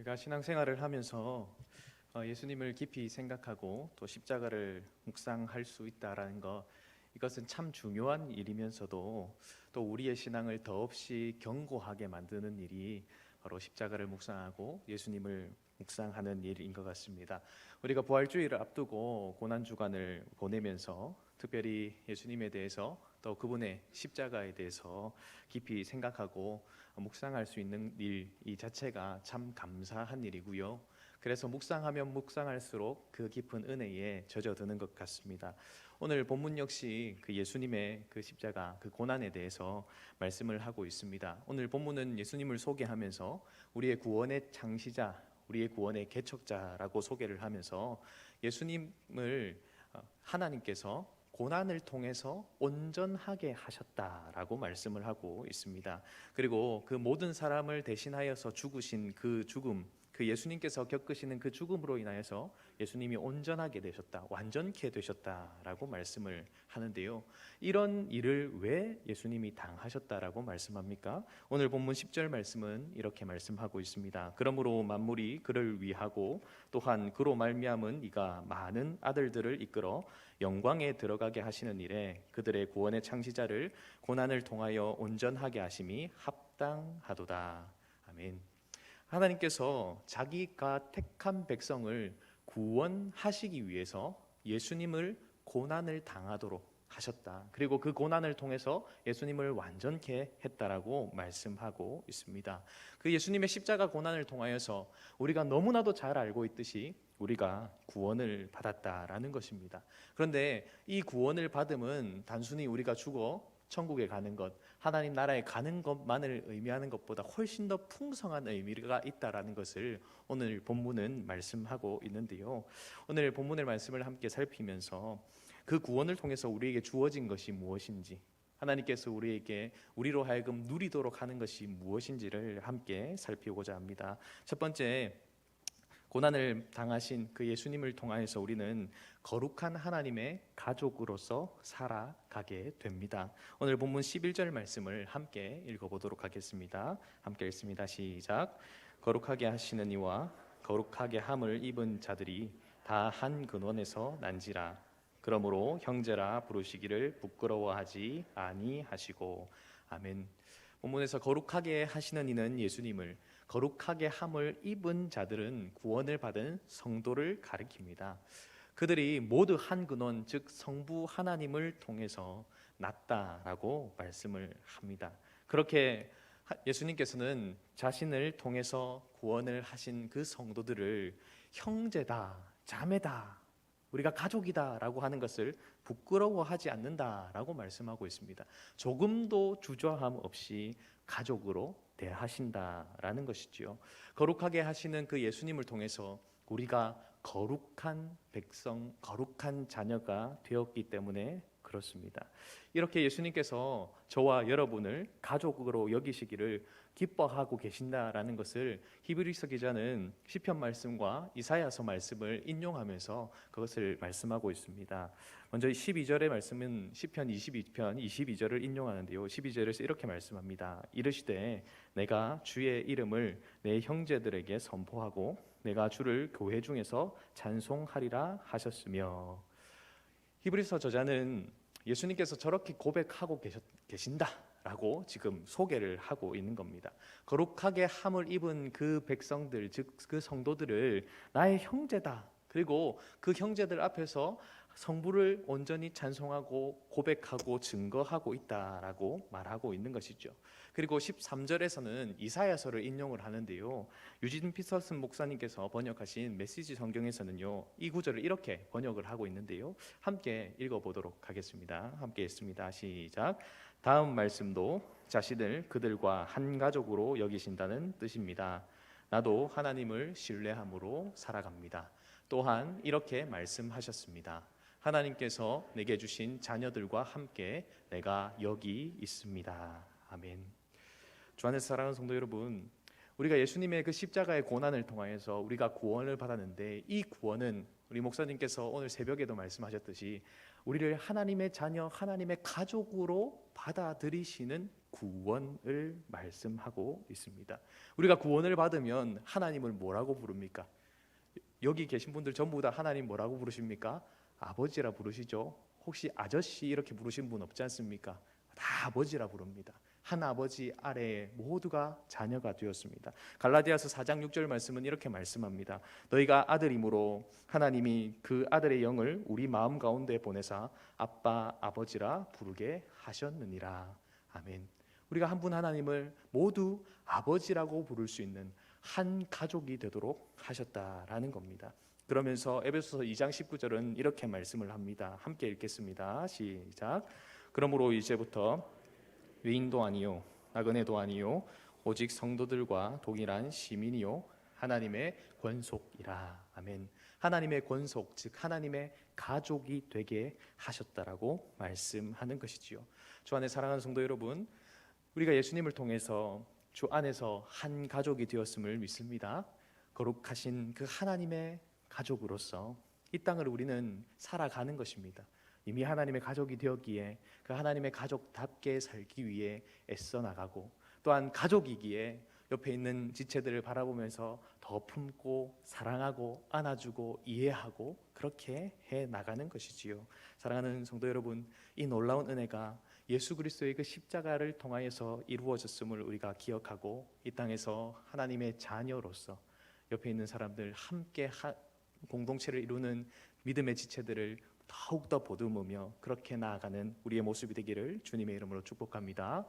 제가 신앙생활을 하면서 예수님을 깊이 생각하고 또 십자가를 묵상할 수 있다라는 것, 이것은 참 중요한 일이면서도 또 우리의 신앙을 더없이 견고하게 만드는 일이 바로 십자가를 묵상하고 예수님을 묵상하는 일인 것 같습니다. 우리가 부활주의를 앞두고 고난주간을 보내면서 특별히 예수님에 대해서 또 그분의 십자가에 대해서 깊이 생각하고 묵상할 수 있는 일, 이 자체가 참 감사한 일이고요. 그래서 묵상하면 묵상할수록 그 깊은 은혜에 젖어드는 것 같습니다. 오늘 본문 역시 그 예수님의 그 십자가, 그 고난에 대해서 말씀을 하고 있습니다. 오늘 본문은 예수님을 소개하면서 우리의 구원의 창시자, 우리의 구원의 개척자라고 소개를 하면서 예수님을 하나님께서 고난을 통해서 온전하게 하셨다라고 말씀을 하고 있습니다. 그리고 그 모든 사람을 대신하여서 죽으신 그 죽음, 그 예수님께서 겪으시는 그 죽음으로 인하여서 예수님이 온전하게 되셨다, 완전케 되셨다라고 말씀을 하는데요. 이런 일을 왜 예수님이 당하셨다라고 말씀합니까? 오늘 본문 10절 말씀은 이렇게 말씀하고 있습니다. 그러므로 만물이 그를 위하고 또한 그로 말미암은 이가 많은 아들들을 이끌어 영광에 들어가게 하시는 일에 그들의 구원의 창시자를 고난을 통하여 온전하게 하심이 합당하도다. 아멘. 하나님께서 자기가 택한 백성을 구원하시기 위해서 예수님을 고난을 당하도록 하셨다. 그리고 그 고난을 통해서 예수님을 완전케 했다라고 말씀하고 있습니다. 그 예수님의 십자가 고난을 통하여서 우리가 너무나도 잘 알고 있듯이 우리가 구원을 받았다라는 것입니다. 그런데 이 구원을 받음은 단순히 우리가 죽어 천국에 가는 것, 하나님 나라에 가는 것만을 의미하는 것보다 훨씬 더 풍성한 의미가 있다라는 것을 오늘 본문은 말씀하고 있는데요. 오늘 본문의 말씀을 함께 살피면서 그 구원을 통해서 우리에게 주어진 것이 무엇인지, 하나님께서 우리로 하여금 누리도록 하는 것이 무엇인지를 함께 살피고자 합니다. 첫 번째, 고난을 당하신 그 예수님을 통하여서 우리는 거룩한 하나님의 가족으로서 살아가게 됩니다. 오늘 본문 11절 말씀을 함께 읽어보도록 하겠습니다. 함께 읽습니다. 시작. 거룩하게 하시는 이와 거룩하게 함을 입은 자들이 다 한 근원에서 난지라. 그러므로 형제라 부르시기를 부끄러워하지 아니하시고. 아멘. 본문에서 거룩하게 하시는 이는 예수님을, 거룩하게 함을 입은 자들은 구원을 받은 성도를 가리킵니다. 그들이 모두 한 근원, 즉 성부 하나님을 통해서 났다라고 말씀을 합니다. 그렇게 예수님께서는 자신을 통해서 구원을 하신 그 성도들을 형제다, 자매다, 우리가 가족이다라고 하는 것을 부끄러워하지 않는다라고 말씀하고 있습니다. 조금도 주저함 없이 가족으로 대하신다라는 것이지요. 거룩하게 하시는 그 예수님을 통해서 우리가 거룩한 백성, 거룩한 자녀가 되었기 때문에 그렇습니다. 이렇게 예수님께서 저와 여러분을 가족으로 여기시기를 기뻐하고 계신다라는 것을 히브리서 기자는 시편 말씀과 이사야서 말씀을 인용하면서 그것을 말씀하고 있습니다. 먼저 12절의 말씀은 시편 22편 22절을 인용하는데요. 12절에서 이렇게 말씀합니다. 이르시되 내가 주의 이름을 내 형제들에게 선포하고 내가 주를 교회 중에서 찬송하리라 하셨으며. 히브리서 저자는 예수님께서 저렇게 고백하고 계신다라고 지금 소개를 하고 있는 겁니다. 거룩하게 함을 입은 그 백성들, 즉 그 성도들을 나의 형제다. 그리고 그 형제들 앞에서 성부를 온전히 찬송하고 고백하고 증거하고 있다라고 말하고 있는 것이죠. 그리고 13절에서는 이사야서를 인용을 하는데요. 유진 피터슨 목사님께서 번역하신 메시지 성경에서는요, 이 구절을 이렇게 번역을 하고 있는데요. 함께 읽어보도록 하겠습니다. 함께 읽습니다. 시작. 다음 말씀도 자신을 그들과 한 가족으로 여기신다는 뜻입니다. 나도 하나님을 신뢰함으로 살아갑니다. 또한 이렇게 말씀하셨습니다. 하나님께서 내게 주신 자녀들과 함께 내가 여기 있습니다. 아멘. 주 안에서 사랑하는 성도 여러분, 우리가 예수님의 그 십자가의 고난을 통하여서 우리가 구원을 받았는데, 이 구원은 우리 목사님께서 오늘 새벽에도 말씀하셨듯이 우리를 하나님의 자녀, 하나님의 가족으로 받아들이시는 구원을 말씀하고 있습니다. 우리가 구원을 받으면 하나님을 뭐라고 부릅니까? 여기 계신 분들 전부 다 하나님 뭐라고 부르십니까? 아버지라 부르시죠. 혹시 아저씨 이렇게 부르신 분 없지 않습니까? 다 아버지라 부릅니다. 한 아버지 아래에 모두가 자녀가 되었습니다. 갈라디아서 4장 6절 말씀은 이렇게 말씀합니다. 너희가 아들이므로 하나님이 그 아들의 영을 우리 마음 가운데 보내사 아빠 아버지라 부르게 하셨느니라. 아멘. 우리가 한 분 하나님을 모두 아버지라고 부를 수 있는 한 가족이 되도록 하셨다라는 겁니다. 그러면서 에베소서 2장 19절은 이렇게 말씀을 합니다. 함께 읽겠습니다. 시작. 그러므로 이제부터 외인도 아니요 나그네도 아니요 오직 성도들과 동일한 시민이요 하나님의 권속이라. 아멘. 하나님의 권속, 즉 하나님의 가족이 되게 하셨다라고 말씀하는 것이지요. 주 안에 사랑하는 성도 여러분, 우리가 예수님을 통해서 주 안에서 한 가족이 되었음을 믿습니다. 거룩하신 그 하나님의 가족으로서 이 땅을 우리는 살아가는 것입니다. 이미 하나님의 가족이 되었기에 그 하나님의 가족답게 살기 위해 애써 나가고, 또한 가족이기에 옆에 있는 지체들을 바라보면서 더 품고 사랑하고 안아주고 이해하고 그렇게 해 나가는 것이지요. 사랑하는 성도 여러분, 이 놀라운 은혜가 예수 그리스도의 그 십자가를 통하여서 이루어졌음을 우리가 기억하고 이 땅에서 하나님의 자녀로서 옆에 있는 사람들 함께 공동체를 이루는 믿음의 지체들을 더욱더 보듬으며 그렇게 나아가는 우리의 모습이 되기를 주님의 이름으로 축복합니다.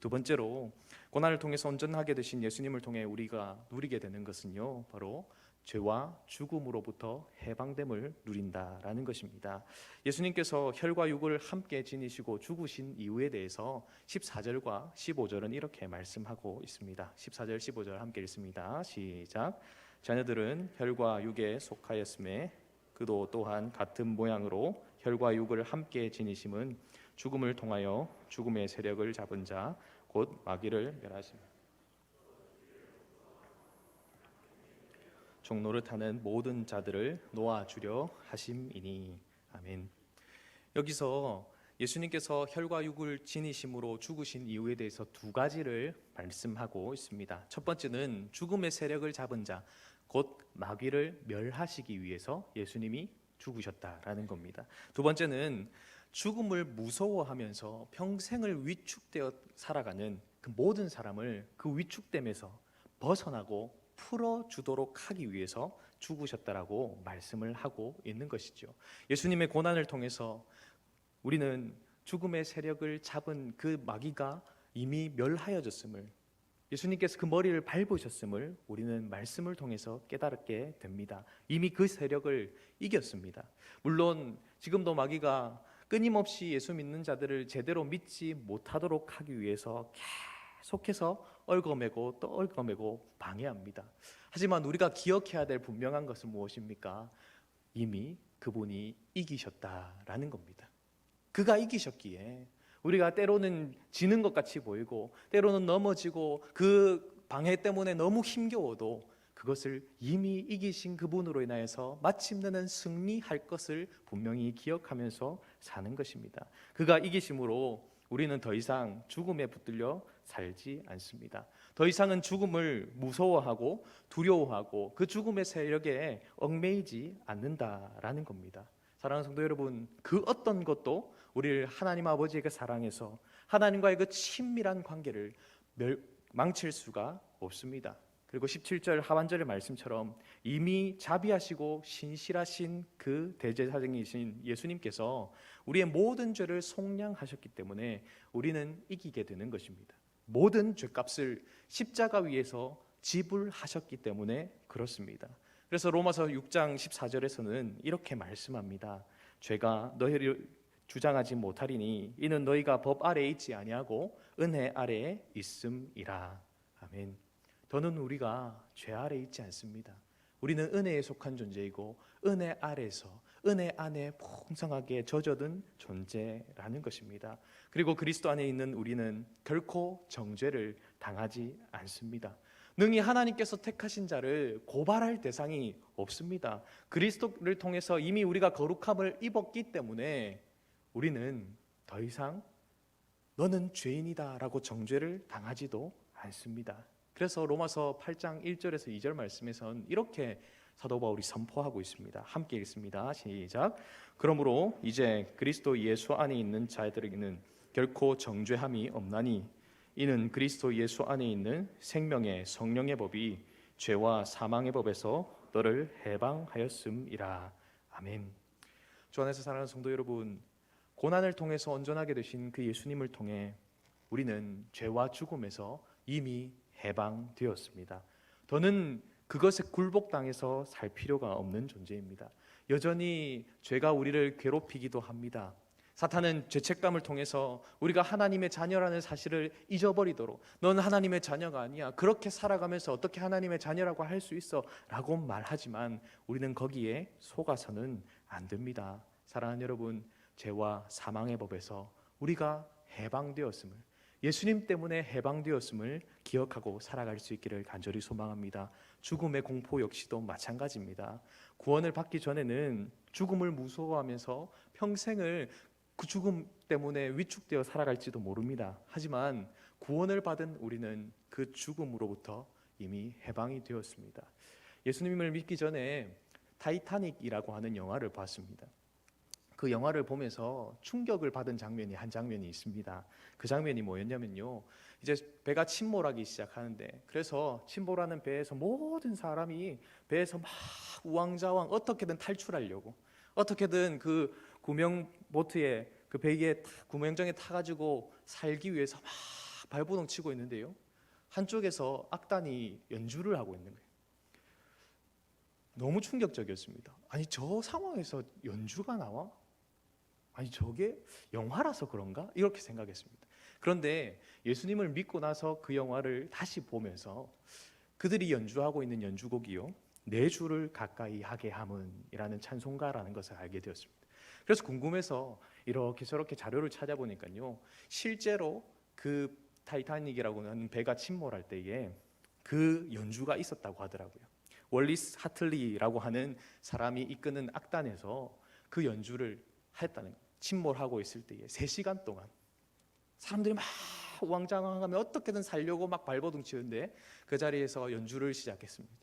두 번째로, 고난을 통해서 온전하게 되신 예수님을 통해 우리가 누리게 되는 것은요, 바로 죄와 죽음으로부터 해방됨을 누린다라는 것입니다. 예수님께서 혈과 육을 함께 지니시고 죽으신 이유에 대해서 14절과 15절은 이렇게 말씀하고 있습니다. 14절 15절 함께 읽습니다. 시작. 자녀들은 혈과 육에 속하였음에 그도 또한 같은 모양으로 혈과 육을 함께 지니심은 죽음을 통하여 죽음의 세력을 잡은 자 곧 마귀를 멸하십니다. 종노릇하는 모든 자들을 놓아주려 하심이니. 아멘. 여기서 예수님께서 혈과 육을 지니심으로 죽으신 이유에 대해서 두 가지를 말씀하고 있습니다. 첫 번째는 죽음의 세력을 잡은 자, 곧 마귀를 멸하시기 위해서 예수님이 죽으셨다라는 겁니다. 두 번째는 죽음을 무서워하면서 평생을 위축되어 살아가는 그 모든 사람을 그 위축됨에서 벗어나고 풀어주도록 하기 위해서 죽으셨다라고 말씀을 하고 있는 것이죠. 예수님의 고난을 통해서 우리는 죽음의 세력을 잡은 그 마귀가 이미 멸하여졌음을, 예수님께서 그 머리를 밟으셨음을 우리는 말씀을 통해서 깨달게 됩니다. 이미 그 세력을 이겼습니다. 물론 지금도 마귀가 끊임없이 예수 믿는 자들을 제대로 믿지 못하도록 하기 위해서 계속해서 얽어매고 또 얽어매고 방해합니다. 하지만 우리가 기억해야 될 분명한 것은 무엇입니까? 이미 그분이 이기셨다라는 겁니다. 그가 이기셨기에 우리가 때로는 지는 것 같이 보이고 때로는 넘어지고 그 방해 때문에 너무 힘겨워도 그것을 이미 이기신 그분으로 인하여서 마침내는 승리할 것을 분명히 기억하면서 사는 것입니다. 그가 이기심으로 우리는 더 이상 죽음에 붙들려 살지 않습니다. 더 이상은 죽음을 무서워하고 두려워하고 그 죽음의 세력에 얽매이지 않는다라는 겁니다. 사랑하는 성도 여러분, 그 어떤 것도 우리를 하나님 아버지에게 사랑해서 하나님과의 그 친밀한 관계를 망칠 수가 없습니다. 그리고 17절 하반절의 말씀처럼 이미 자비하시고 신실하신 그 대제사장이신 예수님께서 우리의 모든 죄를 속량하셨기 때문에 우리는 이기게 되는 것입니다. 모든 죄값을 십자가 위에서 지불하셨기 때문에 그렇습니다. 그래서 로마서 6장 14절에서는 이렇게 말씀합니다. 죄가 너희를 주장하지 못하리니 이는 너희가 법 아래에 있지 아니하고 은혜 아래에 있음이라. 아멘. 더는 우리가 죄 아래에 있지 않습니다. 우리는 은혜에 속한 존재이고 은혜 아래서 은혜 안에 풍성하게 젖어든 존재라는 것입니다. 그리고 그리스도 안에 있는 우리는 결코 정죄를 당하지 않습니다. 능히 하나님께서 택하신 자를 고발할 대상이 없습니다. 그리스도를 통해서 이미 우리가 거룩함을 입었기 때문에 우리는 더 이상 너는 죄인이다라고 정죄를 당하지도 않습니다. 그래서 로마서 8장 1절에서 2절 말씀에선 이렇게 사도 바울이 선포하고 있습니다. 함께 읽습니다. 시작. 그러므로 이제 그리스도 예수 안에 있는 자들에게는 결코 정죄함이 없나니 이는 그리스도 예수 안에 있는 생명의 성령의 법이 죄와 사망의 법에서 너를 해방하였음이라. 아멘. 주 안에서 사랑하는 성도 여러분, 고난을 통해서 온전하게 되신 그 예수님을 통해 우리는 죄와 죽음에서 이미 해방되었습니다. 더는 그것에 굴복당해서 살 필요가 없는 존재입니다. 여전히 죄가 우리를 괴롭히기도 합니다. 사탄은 죄책감을 통해서 우리가 하나님의 자녀라는 사실을 잊어버리도록 넌 하나님의 자녀가 아니야, 그렇게 살아가면서 어떻게 하나님의 자녀라고 할 수 있어 라고 말하지만 우리는 거기에 속아서는 안 됩니다. 사랑하는 여러분, 죄와 사망의 법에서 우리가 해방되었음을, 예수님 때문에 해방되었음을 기억하고 살아갈 수 있기를 간절히 소망합니다. 죽음의 공포 역시도 마찬가지입니다. 구원을 받기 전에는 죽음을 무서워하면서 평생을 그 죽음 때문에 위축되어 살아갈지도 모릅니다. 하지만 구원을 받은 우리는 그 죽음으로부터 이미 해방이 되었습니다. 예수님을 믿기 전에 타이타닉이라고 하는 영화를 봤습니다. 그 영화를 보면서 충격을 받은 장면이 한 장면이 있습니다. 그 장면이 뭐였냐면요, 이제 배가 침몰하기 시작하는데, 그래서 침몰하는 배에서 모든 사람이 배에서 막 우왕좌왕 어떻게든 탈출하려고, 어떻게든 그 구명보트에, 그 배에 구명정에 타가지고 살기 위해서 막 발버둥 치고 있는데요, 한쪽에서 악단이 연주를 하고 있는 거예요. 너무 충격적이었습니다. 아니, 저 상황에서 연주가 나와? 아니, 저게 영화라서 그런가? 이렇게 생각했습니다. 그런데 예수님을 믿고 나서 그 영화를 다시 보면서 그들이 연주하고 있는 연주곡이요, 내 주를 가까이 하게 함은이라는 찬송가라는 것을 알게 되었습니다. 그래서 궁금해서 이렇게 저렇게 자료를 찾아보니까요, 실제로 그 타이타닉이라고 하는 배가 침몰할 때에 그 연주가 있었다고 하더라고요. 월리스 하틀리라고 하는 사람이 이끄는 악단에서 그 연주를 했다는 거예요. 침몰하고 있을 때에 3시간 동안 사람들이 막 우왕좌왕하며 어떻게든 살려고 막 발버둥 치는데 그 자리에서 연주를 시작했습니다.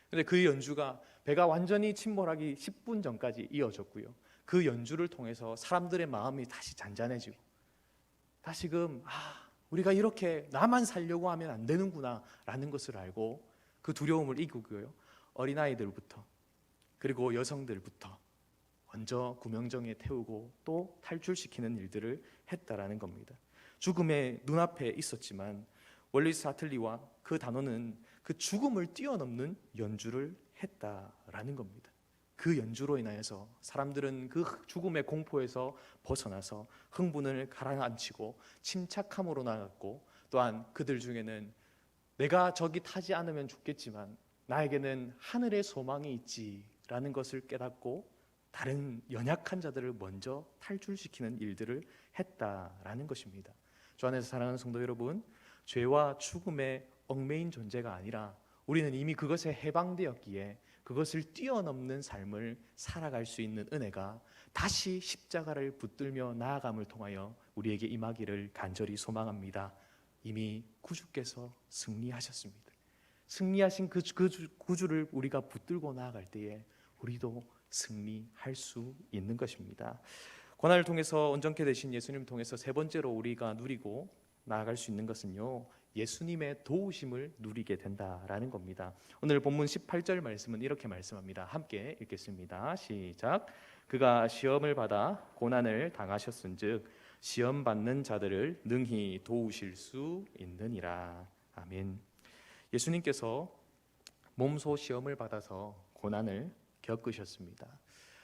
그런데 그 연주가 배가 완전히 침몰하기 10분 전까지 이어졌고요, 그 연주를 통해서 사람들의 마음이 다시 잔잔해지고 다시금 우리가 이렇게 나만 살려고 하면 안 되는구나 라는 것을 알고 그 두려움을 이기고요, 어린아이들부터 그리고 여성들부터 먼저 구명정에 태우고 또 탈출시키는 일들을 했다라는 겁니다. 죽음의 눈앞에 있었지만 월리스 하틀리와 그 단원은 그 죽음을 뛰어넘는 연주를 했다라는 겁니다. 그 연주로 인하여서 사람들은 그 죽음의 공포에서 벗어나서 흥분을 가라앉히고 침착함으로 나갔고, 또한 그들 중에는 내가 저기 타지 않으면 죽겠지만 나에게는 하늘의 소망이 있지라는 것을 깨닫고 다른 연약한 자들을 먼저 탈출시키는 일들을 했다라는 것입니다. 주 안에서 사랑하는 성도 여러분, 죄와 죽음의 얽매인 존재가 아니라 우리는 이미 그것에 해방되었기에 그것을 뛰어넘는 삶을 살아갈 수 있는 은혜가 다시 십자가를 붙들며 나아감을 통하여 우리에게 임하기를 간절히 소망합니다. 이미 구주께서 승리하셨습니다. 승리하신 그 구주를 우리가 붙들고 나아갈 때에 우리도 승리할 수 있는 것입니다. 고난을 통해서 온전케 되신 예수님 통해서 세 번째로 우리가 누리고 나아갈 수 있는 것은요, 예수님의 도우심을 누리게 된다라는 겁니다. 오늘 본문 18절 말씀은 이렇게 말씀합니다. 함께 읽겠습니다. 시작. 그가 시험을 받아 고난을 당하셨은즉 시험 받는 자들을 능히 도우실 수 있느니라. 아멘. 예수님께서 몸소 시험을 받아서 고난을 겪으셨습니다.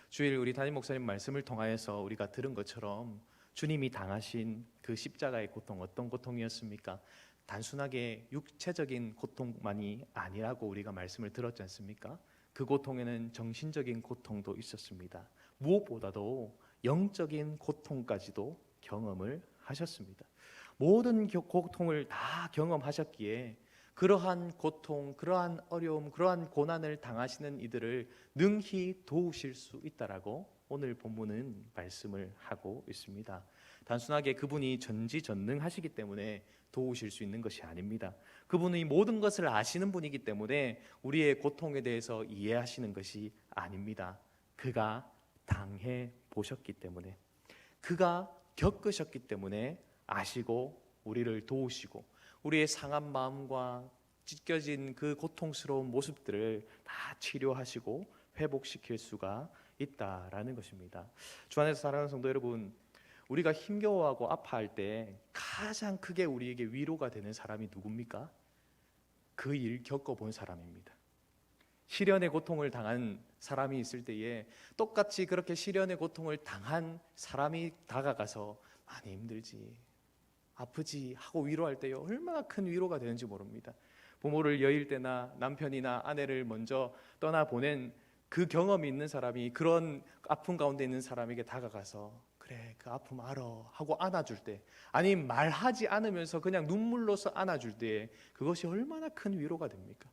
주일 우리 담임 목사님 말씀을 통하여서 우리가 들은 것처럼 주님이 당하신 그 십자가의 고통, 어떤 고통이었습니까? 단순하게 육체적인 고통만이 아니라고 우리가 말씀을 들었지 않습니까? 그 고통에는 정신적인 고통도 있었습니다. 무엇보다도 영적인 고통까지도 경험을 하셨습니다. 모든 고통을 다 경험하셨기에 그러한 고통, 그러한 어려움, 그러한 고난을 당하시는 이들을 능히 도우실 수 있다라고 오늘 본문은 말씀을 하고 있습니다. 단순하게 그분이 전지전능하시기 때문에 도우실 수 있는 것이 아닙니다. 그분이 모든 것을 아시는 분이기 때문에 우리의 고통에 대해서 이해하시는 것이 아닙니다. 그가 당해 보셨기 때문에, 그가 겪으셨기 때문에 아시고 우리를 도우시고 우리의 상한 마음과 찢겨진 그 고통스러운 모습들을 다 치료하시고 회복시킬 수가 있다라는 것입니다. 주 안에서 사랑하는 성도 여러분, 우리가 힘겨워하고 아파할 때 가장 크게 우리에게 위로가 되는 사람이 누굽니까? 그 일 겪어본 사람입니다. 시련의 고통을 당한 사람이 있을 때에 똑같이 그렇게 시련의 고통을 당한 사람이 다가가서 많이 힘들지, 아프지 하고 위로할 때요, 얼마나 큰 위로가 되는지 모릅니다. 부모를 여일 때나 남편이나 아내를 먼저 떠나보낸 그 경험이 있는 사람이 그런 아픔 가운데 있는 사람에게 다가가서 그래 그 아픔 알아 하고 안아줄 때, 아니 말하지 않으면서 그냥 눈물로서 안아줄 때 그것이 얼마나 큰 위로가 됩니까?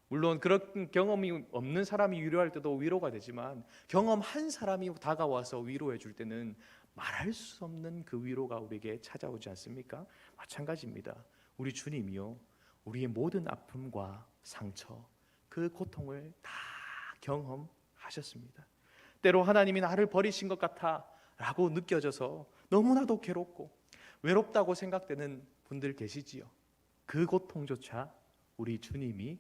물론 그런 경험이 없는 사람이 위로할 때도 위로가 되지만 경험한 사람이 다가와서 위로해 줄 때는 말할 수 없는 그 위로가 우리에게 찾아오지 않습니까? 마찬가지입니다. 우리 주님이요, 우리의 모든 아픔과 상처, 그 고통을 다 경험하셨습니다. 때로 하나님이 나를 버리신 것 같아 라고 느껴져서 너무나도 괴롭고 외롭다고 생각되는 분들 계시지요. 그 고통조차 우리 주님이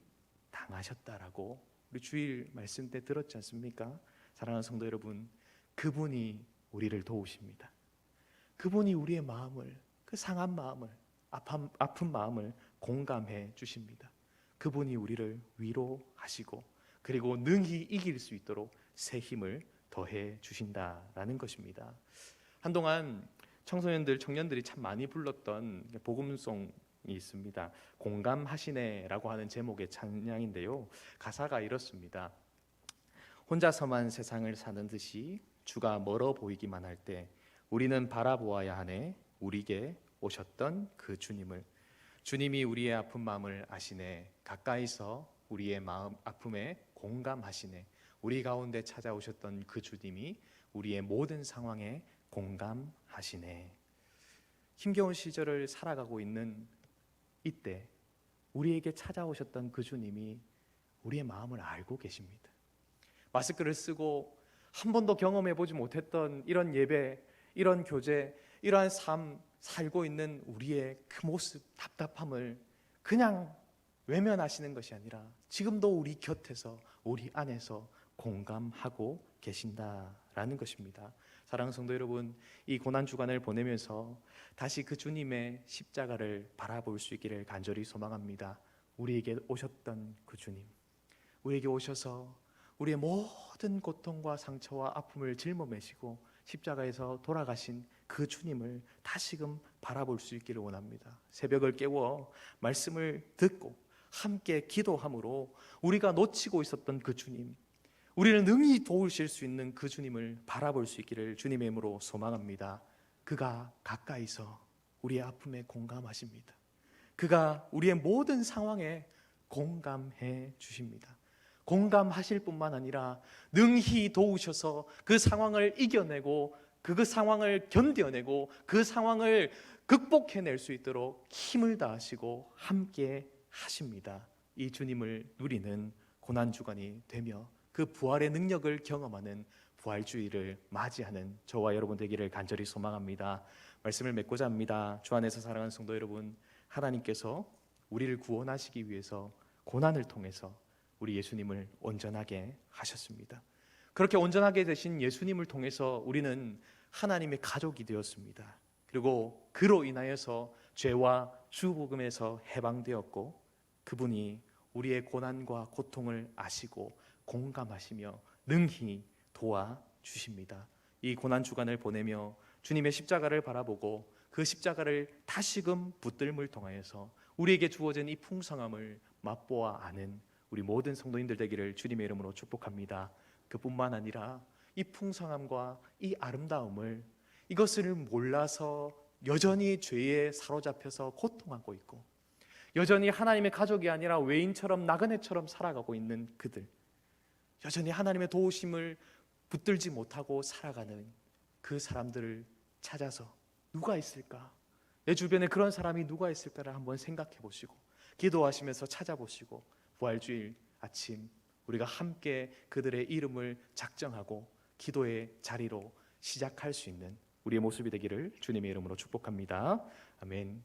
당하셨다라고 우리 주일 말씀 때 들었지 않습니까? 사랑하는 성도 여러분, 그분이 우리를 도우십니다. 그분이 우리의 마음을, 그 상한 마음을, 아픈 마음을 공감해 주십니다. 그분이 우리를 위로하시고 그리고 능히 이길 수 있도록 새 힘을 더해 주신다라는 것입니다. 한동안 청소년들, 청년들이 참 많이 불렀던 복음송이 있습니다. 공감하시네라고 하는 제목의 찬양인데요, 가사가 이렇습니다. 혼자서만 세상을 사는 듯이 주가 멀어 보이기만 할 때 우리는 바라보아야 하네, 우리에게 오셨던 그 주님을. 주님이 우리의 아픈 마음을 아시네, 가까이서 우리의 마음 아픔에 공감하시네. 우리 가운데 찾아오셨던 그 주님이 우리의 모든 상황에 공감하시네. 힘겨운 시절을 살아가고 있는 이때 우리에게 찾아오셨던 그 주님이 우리의 마음을 알고 계십니다. 마스크를 쓰고 한 번도 경험해 보지 못했던 이런 예배, 이런 교제, 이러한 삶 살고 있는 우리의 그 모습, 답답함을 그냥 외면하시는 것이 아니라 지금도 우리 곁에서, 우리 안에서 공감하고 계신다라는 것입니다. 사랑하는 성도 여러분, 이 고난 주간을 보내면서 다시 그 주님의 십자가를 바라볼 수 있기를 간절히 소망합니다. 우리에게 오셨던 그 주님, 우리에게 오셔서 우리의 모든 고통과 상처와 아픔을 짊어매시고 십자가에서 돌아가신 그 주님을 다시금 바라볼 수 있기를 원합니다. 새벽을 깨워 말씀을 듣고 함께 기도함으로 우리가 놓치고 있었던 그 주님, 우리를 능히 도우실 수 있는 그 주님을 바라볼 수 있기를 주님의 이름으로 소망합니다. 그가 가까이서 우리의 아픔에 공감하십니다. 그가 우리의 모든 상황에 공감해 주십니다. 공감하실 뿐만 아니라 능히 도우셔서 그 상황을 이겨내고 그 상황을 견뎌내고 그 상황을 극복해낼 수 있도록 힘을 다하시고 함께 하십니다. 이 주님을 누리는 고난주간이 되며 그 부활의 능력을 경험하는 부활주의를 맞이하는 저와 여러분 되기를 간절히 소망합니다. 말씀을 맺고자 합니다. 주 안에서 사랑하는 성도 여러분, 하나님께서 우리를 구원하시기 위해서 고난을 통해서 우리 예수님을 온전하게 하셨습니다. 그렇게 온전하게 되신 예수님을 통해서 우리는 하나님의 가족이 되었습니다. 그리고 그로 인하여서 죄와 주복음에서 해방되었고 그분이 우리의 고난과 고통을 아시고 공감하시며 능히 도와주십니다. 이 고난 주간을 보내며 주님의 십자가를 바라보고 그 십자가를 다시금 붙들음을 통하여서 우리에게 주어진 이 풍성함을 맛보아 아는 우리 모든 성도님들 되기를 주님의 이름으로 축복합니다. 그뿐만 아니라 이 풍성함과 이 아름다움을, 이것을 몰라서 여전히 죄에 사로잡혀서 고통하고 있고 여전히 하나님의 가족이 아니라 외인처럼 나그네처럼 살아가고 있는 그들, 여전히 하나님의 도우심을 붙들지 못하고 살아가는 그 사람들을 찾아서 누가 있을까? 내 주변에 그런 사람이 누가 있을까를 한번 생각해 보시고 기도하시면서 찾아보시고 부활주일 아침 우리가 함께 그들의 이름을 작정하고 기도의 자리로 시작할 수 있는 우리의 모습이 되기를 주님의 이름으로 축복합니다. 아멘.